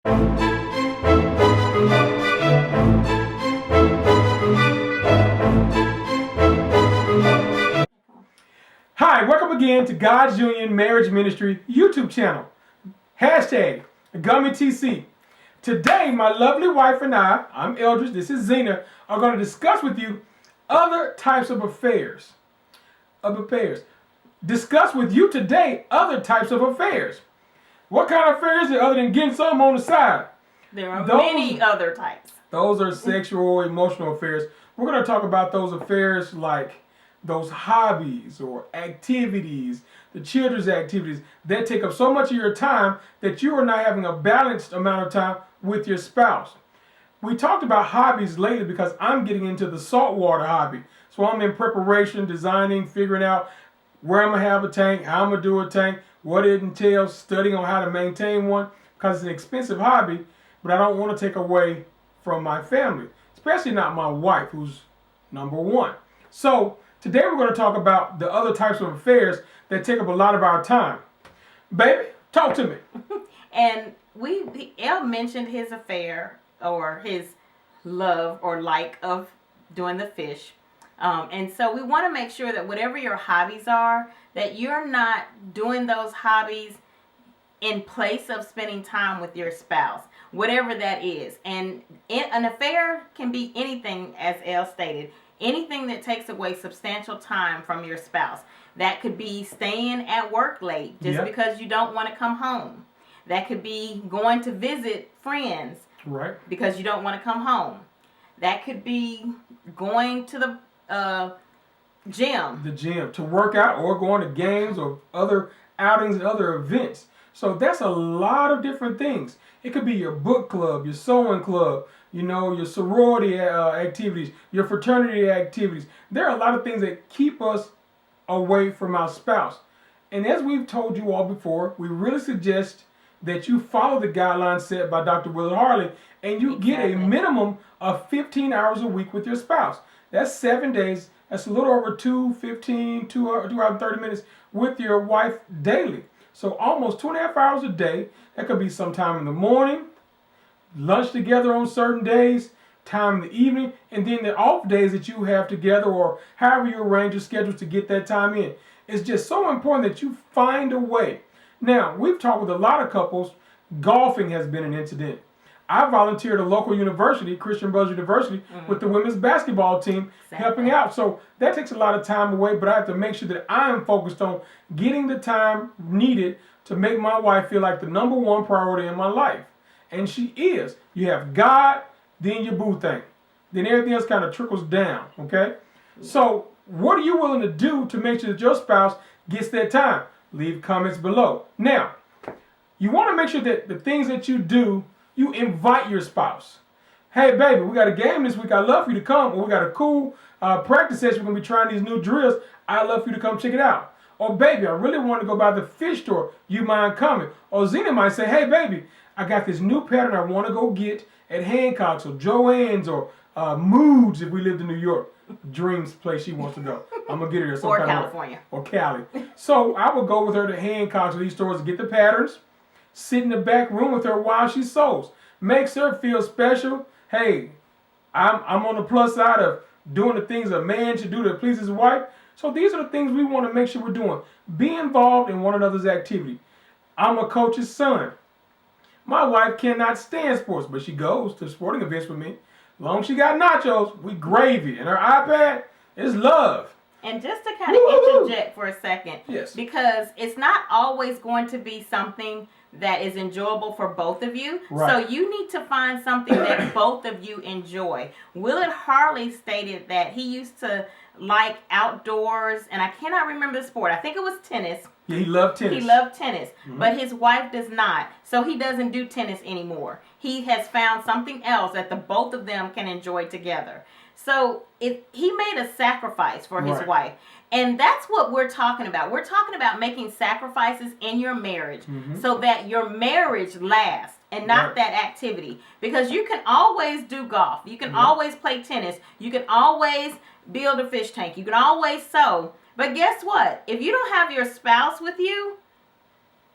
Hi, welcome again to God's Union Marriage Ministry YouTube channel. Hashtag GummyTC. Today, my lovely wife and I'm Eldridge, this is Zena, are going to discuss with you other types of affairs. Discuss with you today other types of affairs. What kind of affairs are other than getting something on the side? There are many other types. Those are sexual, emotional affairs. We're going to talk about those affairs like those hobbies or activities, the children's activities that take up so much of your time that you are not having a balanced amount of time with your spouse. We talked about hobbies lately because I'm getting into the saltwater hobby. So I'm in preparation, designing, figuring out where I'm going to have a tank, how I'm going to do a tank, what it entails, studying on how to maintain one, because it's an expensive hobby, but I don't want to take away from my family, especially not my wife, who's number one. So today we're going to talk about the other types of affairs that take up a lot of our time. Baby, talk to me. And El mentioned his affair or his love or like of doing the fish. And so we want to make sure that whatever your hobbies are, that you're not doing those hobbies in place of spending time with your spouse, whatever that is. And an affair can be anything, as El stated, anything that takes away substantial time from your spouse. That could be staying at work late just because you don't want to come home. That could be going to visit friends because you don't want to come home. That could be going to the gym. To work out or going to games or other outings and other events. So that's a lot of different things. It could be your book club, your sewing club, your sorority activities, your fraternity activities. There are a lot of things that keep us away from our spouse. And as we've told you all before, we really suggest that you follow the guidelines set by Dr. Willard Harley and you get a minimum of 15 hours a week with your spouse. That's 7 days. That's a little over 2 hours and 30 minutes with your wife daily. So almost 2.5 hours a day. That could be sometime in the morning, lunch together on certain days, time in the evening, and then the off days that you have together or however you arrange your schedule to get that time in. It's just so important that you find a way. Now, we've talked with a lot of couples. Golfing has been an incident. I volunteered at a local university, Christian Brothers University, with the women's basketball team, helping out. So that takes a lot of time away, but I have to make sure that I am focused on getting the time needed to make my wife feel like the number one priority in my life. And she is. You have God, then your boo thing. Then everything else kind of trickles down, okay? So what are you willing to do to make sure that your spouse gets that time? Leave comments below. Now, you want to make sure that the things that you do, you invite your spouse. Hey, baby, we got a game this week. I'd love for you to come. Or we got a cool practice session. We're going to be trying these new drills. I'd love for you to come check it out. Or, baby, I really want to go by the fish store. You mind coming? Or Zena might say, hey, baby, I got this new pattern I want to go get at Hancock's or Joann's or Moods if we lived in New York. Dream's place she wants to go. I'm going to get her there. Or California. Or Cali. So I would go with her to Hancock's or these stores to get the patterns. Sit in the back room with her while she sews. Makes her feel special. Hey, I'm on the plus side of doing the things a man should do to please his wife. So these are the things we want to make sure we're doing. Be involved in one another's activity. I'm a coach's son. My wife cannot stand sports, but she goes to sporting events with me. As long as she got nachos, we gravy. And her iPad is love. And just to kind of interject for a second, because it's not always going to be something that is enjoyable for both of you. So you need to find something that both of you enjoy. Willard Harley stated that he used to like outdoors, and I cannot remember the sport. I think it was tennis. Yeah, he loved tennis. He loved tennis, but his wife does not. So he doesn't do tennis anymore. He has found something else that the both of them can enjoy together. So he made a sacrifice for his wife. And that's what we're talking about. We're talking about making sacrifices in your marriage so that your marriage lasts and not that activity. Because you can always do golf. You can always play tennis. You can always build a fish tank. You can always sew. But guess what? If you don't have your spouse with you,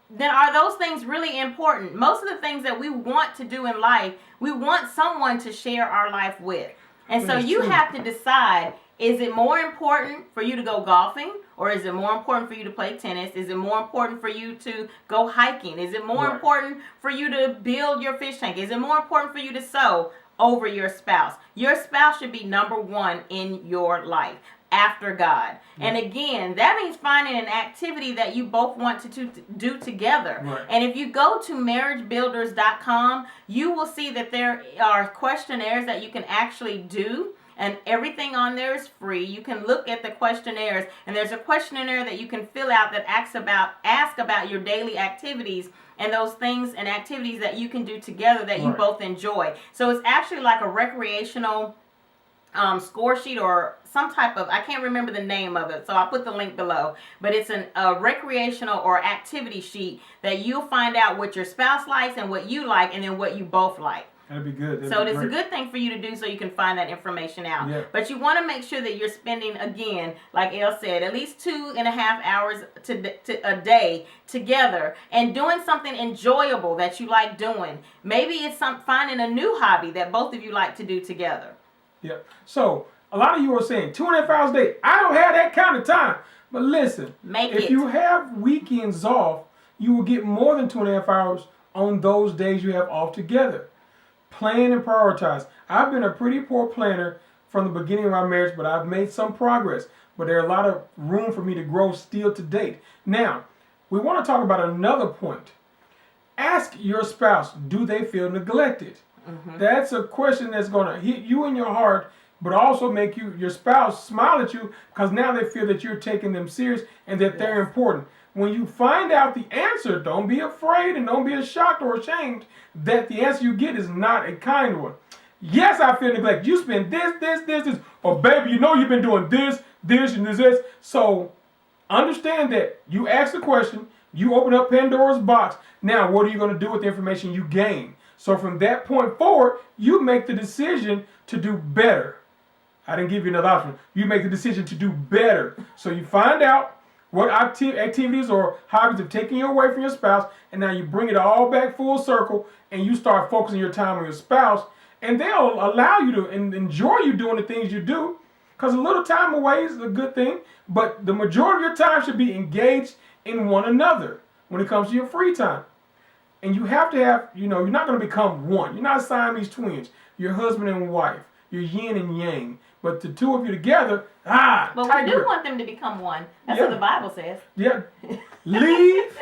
then are those things really important? Most of the things that we want to do in life, we want someone to share our life with. And so you have to decide, is it more important for you to go golfing, or is it more important for you to play tennis? Is it more important for you to go hiking? Is it more important for you to build your fish tank? Is it more important for you to sew over your spouse? Your spouse should be number one in your life after God. And again, that means finding an activity that you both want to do together. And if you go to marriagebuilders.com, you will see that there are questionnaires that you can actually do. And everything on there is free. You can look at the questionnaires, and there's a questionnaire that you can fill out that ask about your daily activities and those things and activities that you can do together that you both enjoy. So it's actually like a recreational score sheet or some type of, I can't remember the name of it, so I'll put the link below. But it's a recreational or activity sheet that you'll find out what your spouse likes and what you like, and then what you both like. That'd be good. So it's a good thing for you to do, so you can find that information out. But you want to make sure that you're spending, again, like Elle said, at least 2.5 hours a day together and doing something enjoyable that you like doing. Maybe it's finding a new hobby that both of you like to do together. So a lot of you are saying 2.5 hours a day. I don't have that kind of time. But listen, if you have weekends off, you will get more than 2.5 hours on those days you have off together. Plan and prioritize. I've been a pretty poor planner from the beginning of our marriage, but I've made some progress. But there's a lot of room for me to grow still to date. Now, we want to talk about another point. Ask your spouse, do they feel neglected? That's a question that's going to hit you in your heart, but also make your spouse smile at you, because now they feel that you're taking them serious and that they're important. When you find out the answer, don't be afraid and don't be shocked or ashamed that the answer you get is not a kind one. Yes, I feel neglected. You spend this. Or baby, you know you've been doing this, and this. So understand that you ask the question, you open up Pandora's box. Now, what are you going to do with the information you gain? So from that point forward, you make the decision to do better. I didn't give you another option. You make the decision to do better. So you find out what activities or hobbies have taken you away from your spouse, and now you bring it all back full circle, and you start focusing your time on your spouse, and they'll allow you to enjoy you doing the things you do, because a little time away is a good thing, but the majority of your time should be engaged in one another when it comes to your free time. And you have to have, you're not going to become one. You're not Siamese twins. You're husband and wife. You're yin and yang. But the two of you together, but we do want them to become one. That's what the Bible says. Leave,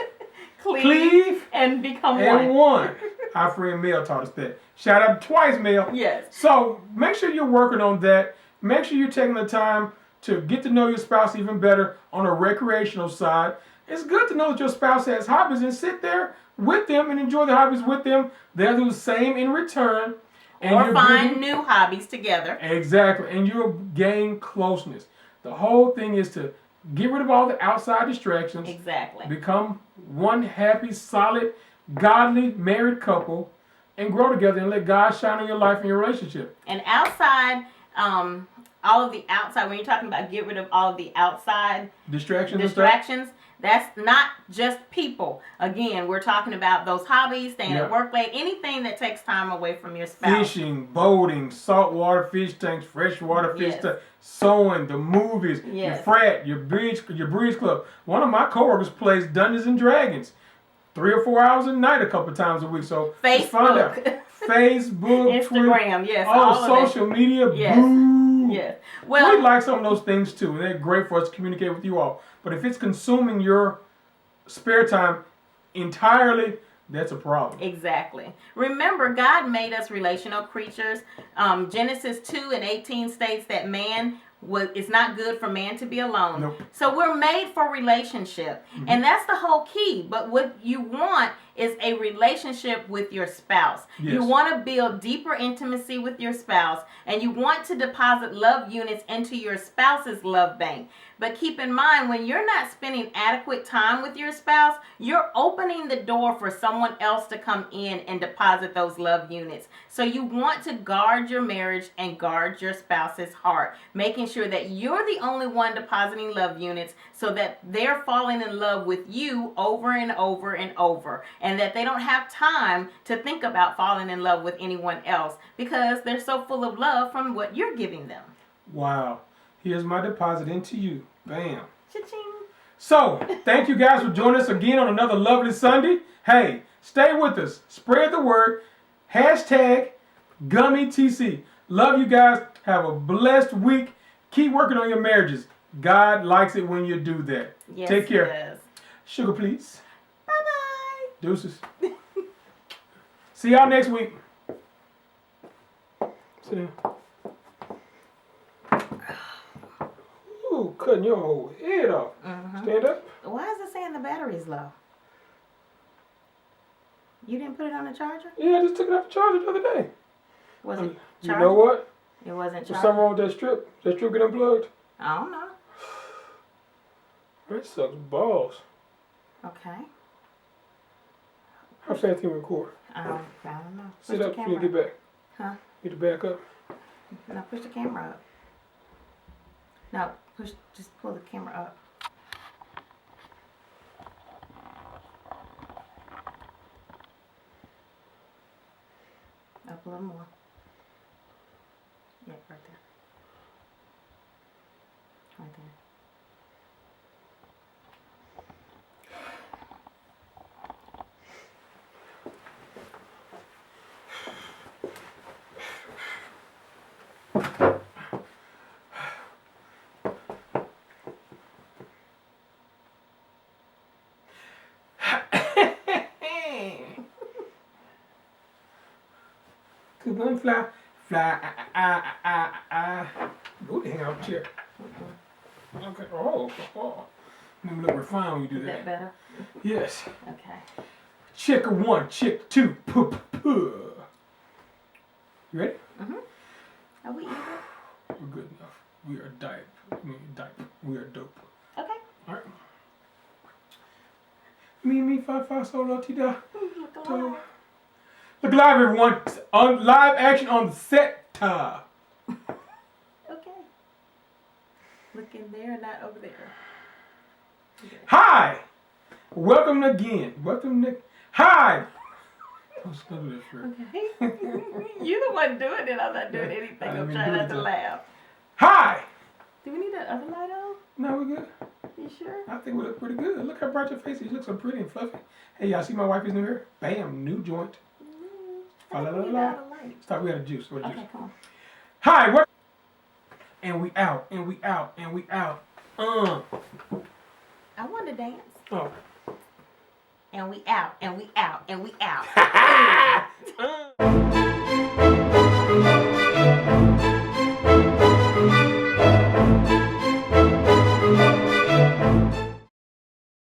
cleave, and become one. Our friend Mel taught us that. Shout out twice, Mel. Yes. So make sure you're working on that. Make sure you're taking the time to get to know your spouse even better on a recreational side. It's good to know that your spouse has hobbies, and sit there with them and enjoy the hobbies with them. They'll do the same in return. Or find new hobbies together. Exactly. And you'll gain closeness. The whole thing is to get rid of all the outside distractions. Exactly. Become one happy, solid, godly, married couple, and grow together and let God shine in your life and your relationship. And outside, all of the outside, when you're talking about get rid of all of the outside distractions, that's not just people. Again, we're talking about those hobbies, staying at work late, anything that takes time away from your spouse. Fishing, boating, saltwater fish tanks, freshwater fish tanks, sewing, the movies, your frat, your bridge club. One of my coworkers plays Dungeons and Dragons 3 or 4 hours a night, a couple times a week. So Facebook, find out. Facebook, Instagram, Twitter, all social media. Boo. Yes. Well, we like some of those things too. They're great for us to communicate with you all. But if it's consuming your spare time entirely, that's a problem. Exactly. Remember, God made us relational creatures. Genesis 2:18 states that it's not good for man to be alone. So we're made for relationship. And that's the whole key. But what you want is a relationship with your spouse. Yes. You want to build deeper intimacy with your spouse, and you want to deposit love units into your spouse's love bank. But keep in mind, when you're not spending adequate time with your spouse, you're opening the door for someone else to come in and deposit those love units. So you want to guard your marriage and guard your spouse's heart, making sure that you're the only one depositing love units so that they're falling in love with you over and over and over, and that they don't have time to think about falling in love with anyone else because they're so full of love from what you're giving them. Wow. Here's my deposit into you. Bam. Cha-ching. So, thank you guys for joining us again on another lovely Sunday. Hey, stay with us. Spread the word. Hashtag GummyTC. Love you guys. Have a blessed week. Keep working on your marriages. God likes it when you do that. Yes, Take care. He does. Sugar, please. Bye-bye. Deuces. See y'all next week. Sit down. Ooh, cutting your whole head off. Stand up. Why is it saying the battery's low? You didn't put it on the charger? Yeah, I just took it off the charger the other day. Was it You charging? know what? It wasn't There's charging? something wrong with that strip. That strip get unplugged. I don't know. That sucks balls. Okay. How fast can you record? I don't know. Sit Push the up when you camera get back. Huh? Get to back up. No, push the camera up. No, just pull the camera up. Up a little more. Yeah, right there. Right there. Cause one fly, Go to hang out chair. Okay. Oh. Let me look refined when you do Is that better? Yes. Okay. Chick 1, chick 2. You ready? Are we even? We're good enough. We are dipe. We are dope. Okay. All right. Me, fa, solo, ti-da. Look alive. Look live, everyone. On live action on the set. Okay. Look in there, not over there. Okay. Hi. Welcome again. Hi. I was gonna do this for Okay. You're the one doing it. I'm not doing anything. I'm trying not to laugh. Hi. Do we need that other light on? No, we're good. You sure? I think we look pretty good. Look how bright your face is. You look so pretty and fluffy. Hey, y'all see my wifey's new hair? Bam, new joint. I think we need the other light. Stop, we got a juice. What a juice. Okay, come on. Hi, what? And we out. I want to dance. Oh. And we out.